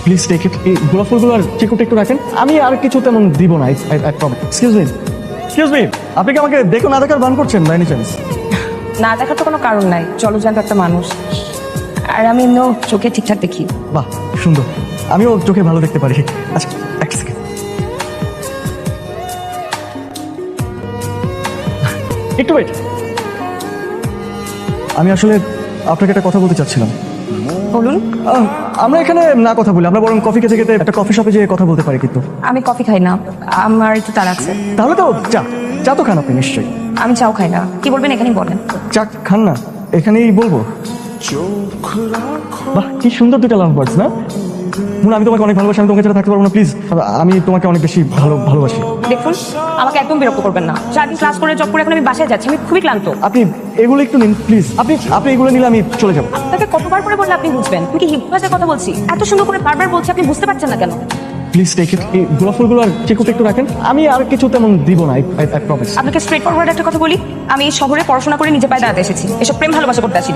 Please take it. এই গোলাপ ফুলগুলো আর চিকুটা একটু রাখেন, আমি আর কিছু তেমন দিব না। I promise. এক্সকিউজ মি, আপনি কি আমাকে দেখো না দেখার বান করছেন বাই এনি চান্স? না দেখার তো কোনো কারণ নাই, জলজ্যান্ত একটা মানুষ। আর আমি এমনিও চোখে ঠিকঠাক দেখি। বাহ সুন্দর, আমিও চোখে ভালো দেখতে পারি। আচ্ছা এক সেকেন্ড, একটু ওয়েট। আমি আসলে আপনাকে একটা কথা বলতে চাচ্ছিলাম। বলুন। আমরা এখানে না কথা বলি, আমরা বরং কফি খেতে খেতে একটা কফি শপে যেয়ে কথা বলতে পারি কিন্তু। আমি কফি খাই না, আমার একটু তাড়া আছে। তাহলে তো চা, চা তো খান আপনি নিশ্চয়ই। আমি চাও খাই না। কি বলবেন এখানেই বলেন। চা খান না, এখানেই বলবো। বাহ কি সুন্দর দুটা লাভ বার্ডস না? মুন, আমি তোমাকে অনেক ভালোবাসি, আমি তোমাকে ছাড়া থাকতে পারবো না প্লিজ। আমি তোমাকে অনেক বেশি ভালোবাসি। দেখুন, আমাকে একদম বিরক্ত করবেন না। 4 দিন ক্লাস করে জব করে এখন আমি বাসায় যাচ্ছি, আমি খুবই ক্লান্ত। আপনি এগুলো একটু নিন প্লিজ। আপনি এগুলো নিলে আমি চলে যাবো। আপনাকে কতবার করে বললে আপনি বুঝবেন? আমি কি হিপ ভাষায় কথা বলছি? এত সুন্দর করে বারবার বলছি, আপনি বুঝতে পারছেন না কেন? Please take it. এই গোলাপ ফুলগুলো আর চিকুটা একটু রাখেন, আমি আর কিছু তেমন দিব না। I promise. আপনাকে স্ট্রেট ফরওয়ার্ড একটা কথা বলি, আমি এই শহরে পড়াশোনা করে নিজে পায়ে দাঁড়াতে এসেছি, এসব প্রেম ভালোবাসা করতে আসি।